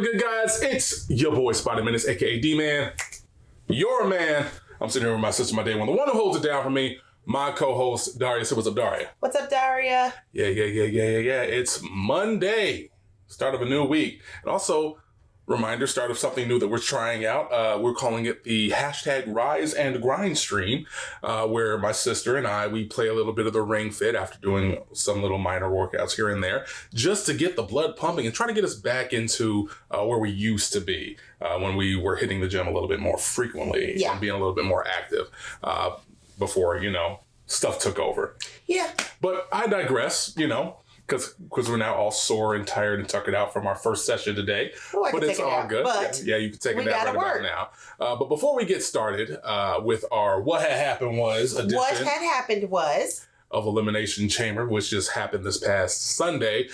good, guys? It's your boy, Spider Menace, a.k.a. D-Man. Your man. I'm sitting here with my sister, my day one, the one who holds it down for me, my co-host, Daria. So what's up, Daria? What's up, Daria? Yeah. It's Monday, start of a new week. And also, reminder, start of something new that we're trying out. We're calling it the hashtag Rise and Grind stream, where my sister and I, we play a little bit of the ring fit after doing some little minor workouts here and there, just to get the blood pumping and try to get us back into where we used to be when we were hitting the gym a little bit more frequently and being a little bit more active before, stuff took over. Yeah. But I digress, because we're now all sore and tired and tuckered out from our first session today. Oh, but it's all good. Yeah, you can take a nap right about now. But before we get started with our What Had Happened Was edition. What had happened was of Elimination Chamber, which just happened this past Sunday.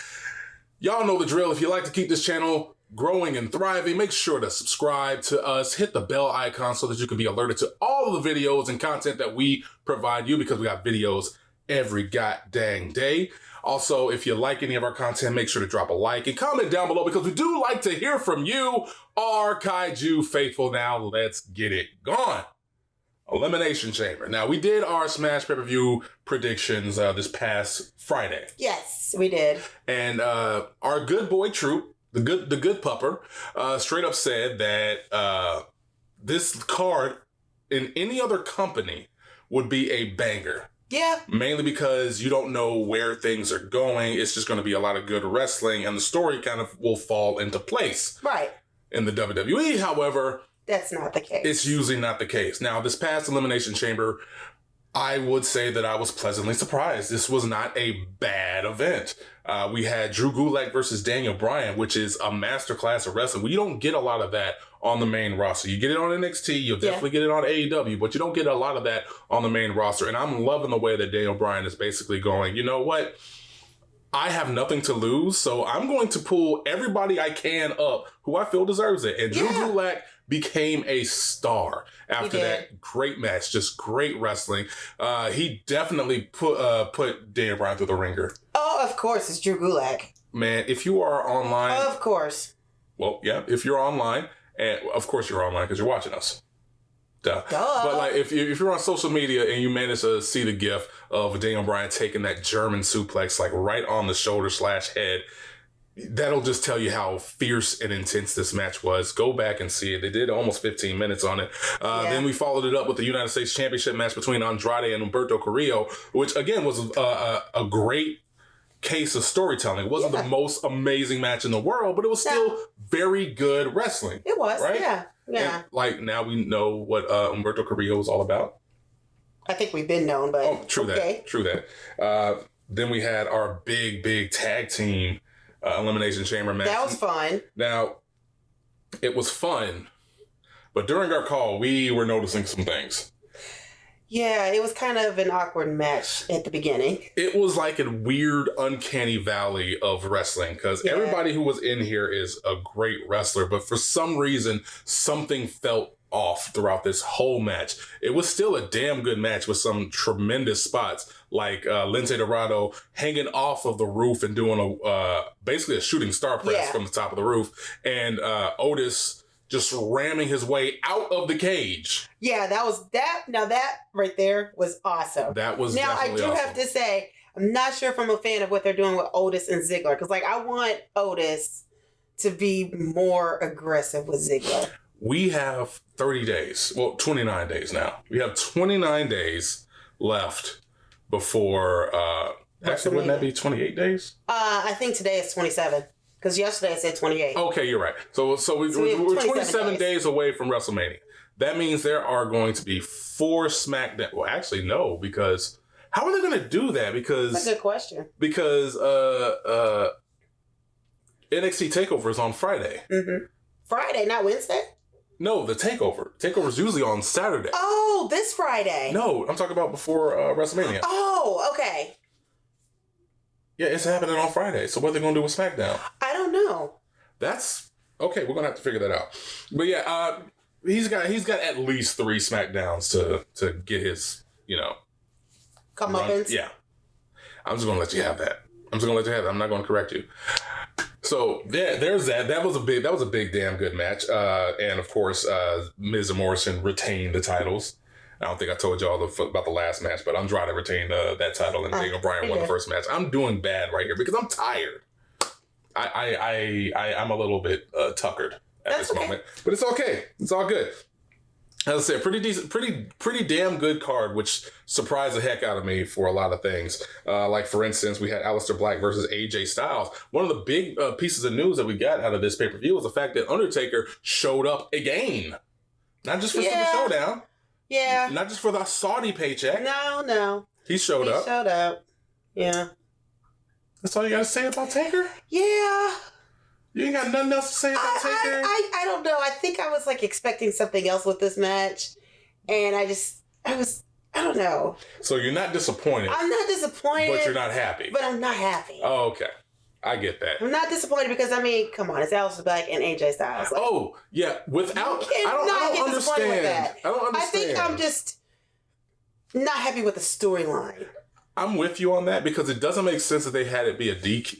Y'all know the drill. If you like to keep this channel growing and thriving, make sure to subscribe to us, hit the bell icon so that you can be alerted to all of the videos and content that we provide you, because we got videos every goddamn day. Also, if you like any of our content, make sure to drop a like and comment down below, because we do like to hear from you, our Kaiju faithful. Now, let's get it going. Elimination Chamber. Now, we did our Smash pay-per-view predictions this past Friday. Yes, we did. And our good boy Troop, the good pupper, straight up said that this card in any other company would be a banger. Yeah. Mainly because you don't know where things are going. It's just going to be a lot of good wrestling, and the story kind of will fall into place. Right. In the WWE, however, that's not the case. It's usually not the case. Now, this past Elimination Chamber, I would say that I was pleasantly surprised. This was not a bad event. We had Drew Gulak versus Daniel Bryan, which is a masterclass of wrestling. We don't get a lot of that on the main roster. You get it on NXT, you'll definitely get it on AEW, but you don't get a lot of that on the main roster. And I'm loving the way that Daniel Bryan is basically going, you know what? I have nothing to lose, so I'm going to pull everybody I can up who I feel deserves it. And Drew Gulak became a star after that great match, just great wrestling. He definitely put Daniel Bryan through the ringer. Oh, of course, it's Drew Gulak. Man, if you are online... Of course. Well, yeah, if you're online, and of course you're online because you're watching us. Duh. But like, if you're on social media and you manage to see the gif of Daniel Bryan taking that German suplex like right on the shoulder / head, that'll just tell you how fierce and intense this match was. Go back and see it. They did almost 15 minutes on it. Then we followed it up with the United States Championship match between Andrade and Humberto Carrillo, which again was a great case of storytelling. It wasn't the most amazing match in the world, but it was still very good wrestling. It was, right? Yeah. And, like, now we know what Humberto Carrillo is all about. I think we've been known, but true that. Then we had our big tag team Elimination Chamber match. That was fun. Now, it was fun, but during our call, we were noticing some things. Yeah, it was kind of an awkward match at the beginning. It was like a weird, uncanny valley of wrestling, because everybody who was in here is a great wrestler, but for some reason, something felt off throughout this whole match. It was still a damn good match with some tremendous spots, like Lince Dorado hanging off of the roof and doing basically a shooting star press from the top of the roof, and Otis just ramming his way out of the cage. Yeah, that was that. Now that right there was awesome. That was now I do awesome. have to say, I'm not sure if I'm a fan of what they're doing with Otis and Ziggler, because like I want Otis to be more aggressive with Ziggler. We have 30 days. Well, 29 days now. We have 29 days left before. Actually, wouldn't that be 28 days? I think today is 27. Because yesterday I said 28. Okay, you're right. So we're 27 days away from WrestleMania. That means there are going to be 4 SmackDown. Well, actually, no, because how are they going to do that? Because that's a good question. Because NXT TakeOver is on Friday. Mm-hmm. Friday, not Wednesday? No, the TakeOver. TakeOver is usually on Saturday. Oh, this Friday. No, I'm talking about before WrestleMania. Oh, okay. Yeah, it's happening on Friday. So what are they going to do with SmackDown? I don't know. That's okay. We're going to have to figure that out. But yeah, he's got at least 3 SmackDowns to get his, comeuppance. Yeah. I'm just going to let you have that. I'm not going to correct you. So there's that. That was a big damn good match. And of course, Miz and Morrison retained the titles. I don't think I told y'all about the last match, but Andrade retained that title, and Daniel Bryan won the first match. I'm doing bad right here because I'm tired. I'm a little bit tuckered at this moment, but it's okay. It's all good. As I said, pretty decent, pretty damn good card, which surprised the heck out of me for a lot of things. Like for instance, we had Aleister Black versus AJ Styles. One of the big pieces of news that we got out of this pay-per-view was the fact that Undertaker showed up again, not just for Super Showdown. Yeah. Not just for the Saudi paycheck. No. He showed up. Yeah. That's all you got to say about Taker? Yeah. You ain't got nothing else to say about Taker? I don't know. I think I was like expecting something else with this match. And I don't know. So you're not disappointed. I'm not disappointed. But you're not happy. But I'm not happy. Oh, okay. I get that. I'm not disappointed because, I mean, come on. It's Aleister Black and AJ Styles. Like, without... I don't understand. With that. I don't understand. I think I'm just not happy with the storyline. I'm with you on that because it doesn't make sense that they had it be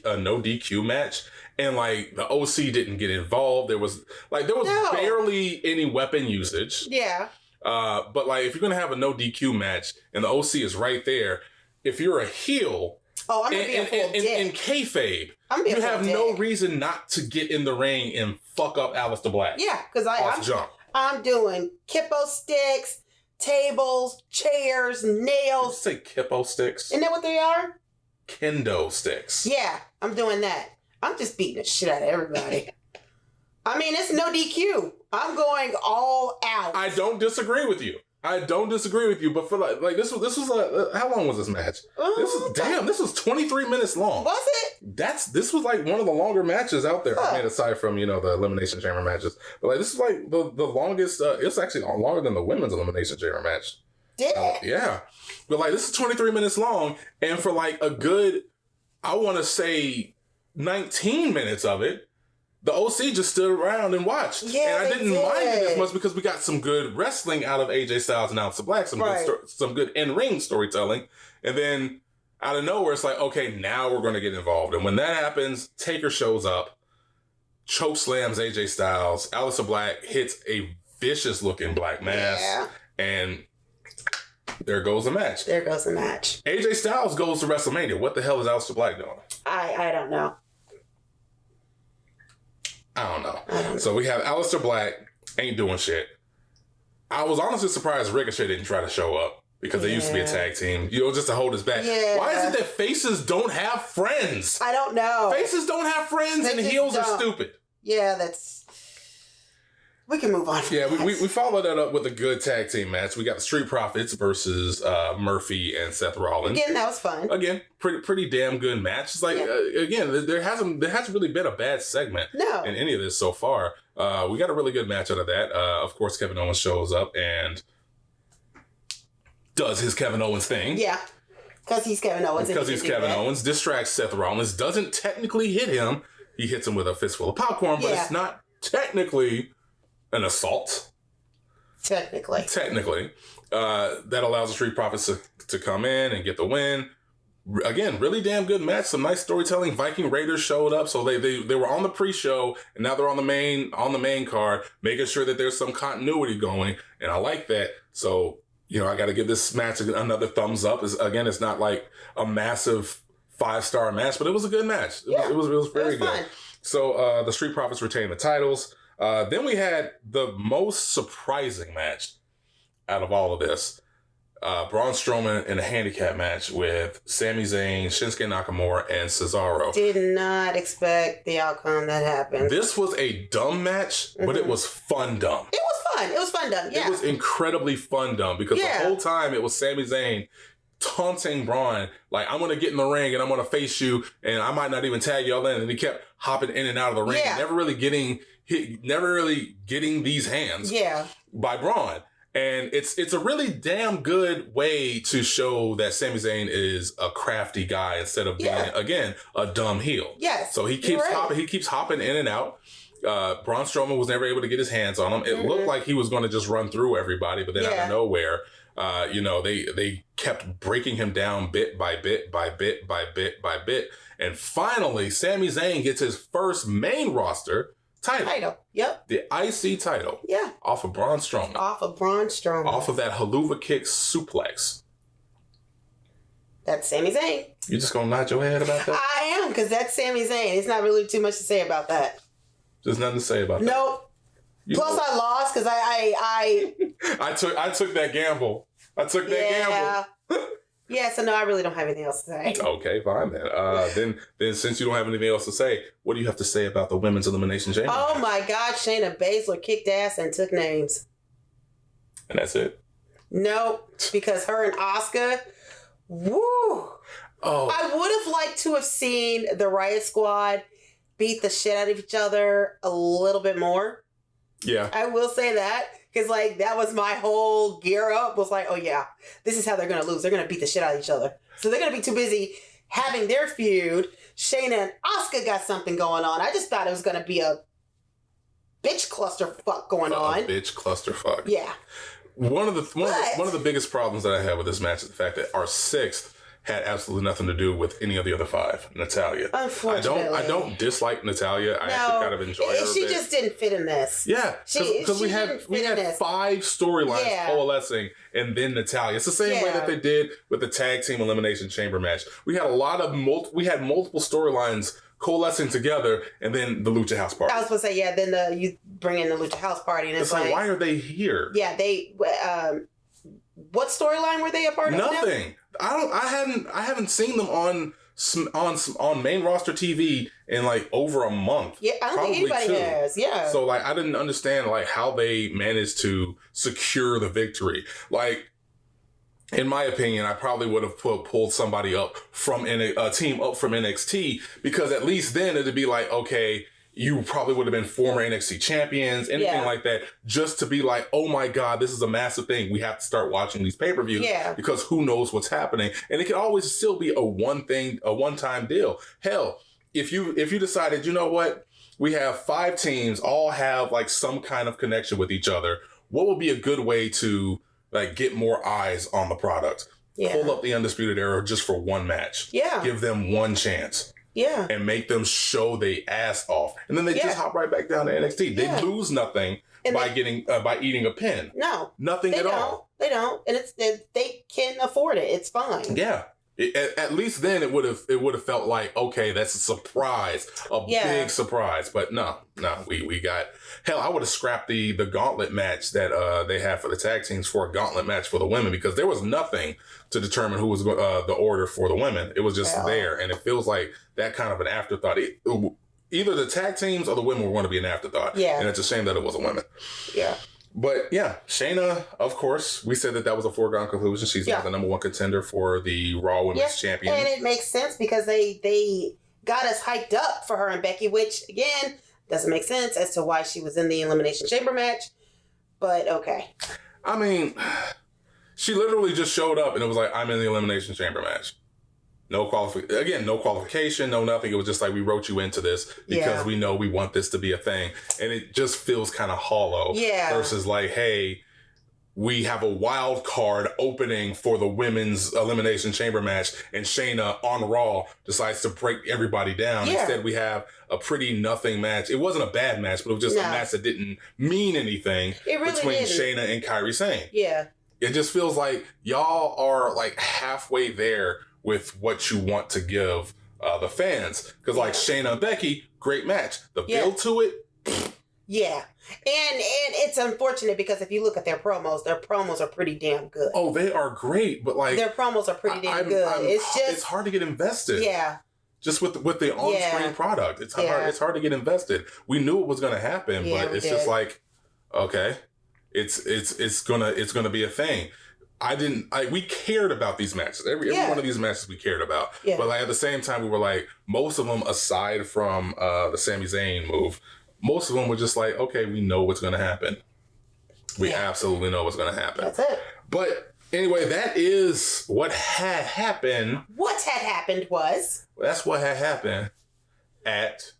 a no DQ match and like the OC didn't get involved. There was barely any weapon usage. Yeah. But like if you're gonna have a no DQ match and the OC is right there, if you're a heel, I'm gonna be a full dick. In kayfabe, you have no reason not to get in the ring and fuck up Aleister Black. Yeah, because I'm doing kippo sticks, tables, chairs, nails. Did you say kippo sticks? Isn't that what they are? Kendo sticks. Yeah, I'm doing that. I'm just beating the shit out of everybody. I mean, it's no DQ. I'm going all out. I don't disagree with you. But for like this was how long was this match? This was 23 minutes long. Was it? This was like one of the longer matches out there. I mean, aside from the Elimination Chamber matches, but like this is like the longest. It's actually longer than the women's Elimination Chamber match. Did it? Yeah, but like this is 23 minutes long, and for like a good, I want to say 19 minutes of it. The OC just stood around and watched. Yeah, and I didn't mind it as much because we got some good wrestling out of AJ Styles and Aleister Black, some good in-ring storytelling. And then out of nowhere, it's like, okay, now we're going to get involved. And when that happens, Taker shows up, choke slams AJ Styles. Aleister Black hits a vicious-looking black mass. And there goes the match. AJ Styles goes to WrestleMania. What the hell is Aleister Black doing? I don't know. I don't know. So we have Aleister Black ain't doing shit. I was honestly surprised Ricochet didn't try to show up because they used to be a tag team, just to hold us back. Yeah. Why is it that faces don't have friends? I don't know. Faces don't have friends and heels are stupid. Yeah, we can move on. We followed that up with a good tag team match. We got the Street Profits versus Murphy and Seth Rollins. Again, that was fun. Again, pretty damn good match. It's like again, there hasn't really been a bad segment in any of this so far. We got a really good match out of that. Of course, Kevin Owens shows up and does his Kevin Owens thing. Yeah, because he's Kevin Owens. Distracts Seth Rollins. Doesn't technically hit him. He hits him with a fistful of popcorn, but it's not technically an assault. Technically. That allows the Street Profits to come in and get the win. Again, really damn good match. Some nice storytelling. Viking Raiders showed up, so they were on the pre-show, and now they're on the main card, making sure that there's some continuity going, and I like that. So, I got to give this match another thumbs up. It's not like a massive 5-star match, but it was a good match. It was very good. Fun. So the Street Profits retain the titles. Then we had the most surprising match out of all of this. Braun Strowman in a handicap match with Sami Zayn, Shinsuke Nakamura, and Cesaro. Did not expect the outcome that happened. This was a dumb match, but it was fun dumb. It was fun dumb, yeah. It was incredibly fun dumb because the whole time it was Sami Zayn taunting Braun, like, I'm going to get in the ring and I'm going to face you and I might not even tag y'all in. And he kept hopping in and out of the ring, never really getting these hands by Braun. And it's a really damn good way to show that Sami Zayn is a crafty guy instead of being, again, a dumb heel. Yes. So he keeps hopping in and out. Braun Strowman was never able to get his hands on him. It looked like he was going to just run through everybody, but then out of nowhere, they kept breaking him down bit by bit by bit by bit by bit. And finally, Sami Zayn gets his first main roster title. Yep. The IC title. Yeah. Off of Braun Strowman. Off of that haluva kick suplex. That's Sami Zayn. You just gonna nod your head about that? I am, because that's Sami Zayn. It's not really too much to say about that. There's nothing to say about that. Nope. Plus, I lost because I took that gamble. I took that gamble. Yeah, so no, I really don't have anything else to say. Okay, fine then. Then since you don't have anything else to say, what do you have to say about the Women's Elimination Chamber? Oh my God, Shayna Baszler kicked ass and took names. And that's it? Nope, because her and Asuka, woo. Oh. I would have liked to have seen the Riot Squad beat the shit out of each other a little bit more. Yeah. I will say that. Because, that was my whole gear up. Was like, oh, yeah, this is how they're going to lose. They're going to beat the shit out of each other. So they're going to be too busy having their feud. Shayna and Asuka got something going on. I just thought it was going to be a bitch clusterfuck going on. A bitch clusterfuck. Yeah. One of the biggest problems that I have with this match is the fact that our sixth had absolutely nothing to do with any of the other five. Natalia. Unfortunately. I don't dislike Natalia. I actually kind of enjoy her. She just didn't fit in this. Yeah. Because we had 5 storylines coalescing and then Natalia. It's the same way that they did with the tag team elimination chamber match. We had multiple storylines coalescing together and then the Lucha House Party. I was going to say, then you bring in the Lucha House Party and it's like, why are they here? Yeah, what storyline were they a part of? Nothing. I haven't seen them on main roster TV in over a month. Yeah, I don't think anybody has. Yeah. So I didn't understand how they managed to secure the victory. In my opinion, I probably would have pulled somebody up from a team up from NXT, because at least then it'd be okay, you probably would have been former NXT champions, anything like that, just to be oh my God, this is a massive thing. We have to start watching these pay-per-views because who knows what's happening. And it can always still be a one-time deal. Hell, if you decided, you know what, we have 5 teams, all have some kind of connection with each other, what would be a good way to get more eyes on the product? Pull up the Undisputed Era just for one match. Yeah. Give them one chance. Yeah. And make them show they ass off. And then they just hop right back down to NXT. They lose nothing by eating a pin. No. Nothing at all. They don't. And they can afford it. It's fine. Yeah. At least then it would have felt okay, that's a surprise. Big surprise. But no, we got, hell, I would have scrapped the gauntlet match that they had for the tag teams for a gauntlet match for the women, because there was nothing to determine who was the order for the women. It was just there, and it feels like that kind of an afterthought. Either the tag teams or the women were going to be an afterthought. Yeah. And it's a shame that it wasn't women. Yeah. But yeah, Shayna, of course, we said that was a foregone conclusion. She's now the number 1 contender for the Raw Women's Champion. And it makes sense because they got us hyped up for her and Becky, which, again, doesn't make sense as to why she was in the Elimination Chamber match. But okay. I mean, she literally just showed up and it was I'm in the Elimination Chamber match. No qualification, no nothing. It was just we wrote you into this because we know we want this to be a thing. And it just feels kind of hollow. Yeah. Versus hey, we have a wild card opening for the Women's Elimination Chamber match, and Shayna on Raw decides to break everybody down. Yeah. Instead, we have a pretty nothing match. It wasn't a bad match, but it was just a match that didn't mean anything between Shayna and Kairi Sane. Yeah. It just feels y'all are halfway there with what you want to give the fans. Because Shayna and Becky, great match. The build to it, yeah. And it's unfortunate because if you look at their promos are pretty damn good. Oh, they are great, but their promos are pretty damn good. It's hard to get invested. Yeah. Just with the on-screen product. It's hard to get invested. We knew it was gonna happen, but it's just okay. It's gonna be a thing. We cared about these matches. Every one of these matches we cared about. Yeah. But at the same time, we were most of them, aside from the Sami Zayn move, most of them were just okay, we know what's going to happen. We absolutely know what's going to happen. That's it. But anyway, that is what had happened. What had happened was? That's what had happened at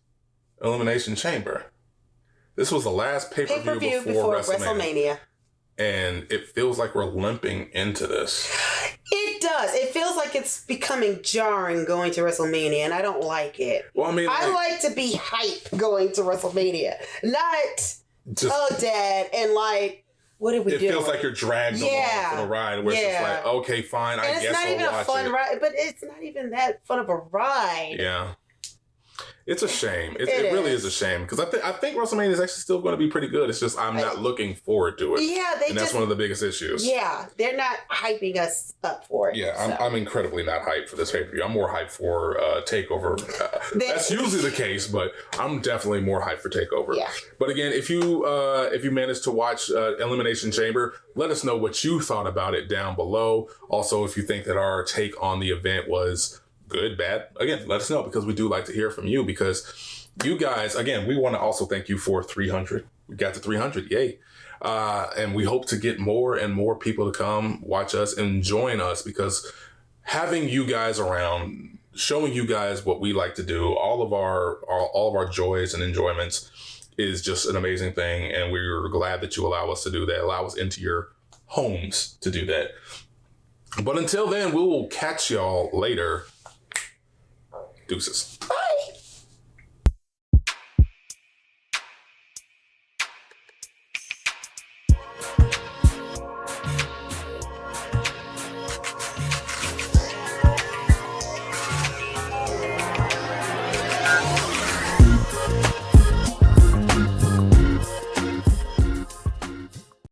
Elimination Chamber. This was the last pay-per-view before WrestleMania. And it feels like we're limping into this. It does. It feels like it's becoming jarring going to WrestleMania, and I don't like it. Well, I mean, I like to be hype going to WrestleMania, not Dad, and like, what did we do? It feels like you're dragged along for the ride, where it's just like, okay, fine, I guess I'll watch it. It's not even a fun ride, but it's not even that fun of a ride. Yeah. It's a shame. It really is a shame because I think WrestleMania is actually still going to be pretty good. It's just I'm not looking forward to it. Yeah, and that's one of the biggest issues. Yeah, they're not hyping us up for it. Yeah, I'm incredibly not hyped for this pay-per-view. I'm more hyped for TakeOver. That's usually the case, but I'm definitely more hyped for TakeOver. Yeah. But again, if you managed to watch Elimination Chamber, let us know what you thought about it down below. Also, if you think that our take on the event was good, bad, again, let us know because we do like to hear from you because you guys, again, we want to also thank you for 300. We got to 300. Yay. And we hope to get more and more people to come watch us and join us because having you guys around, showing you guys what we like to do, all of our joys and enjoyments is just an amazing thing. And we're glad that you allow us to do that, allow us into your homes to do that. But until then, we will catch y'all later. Deuces.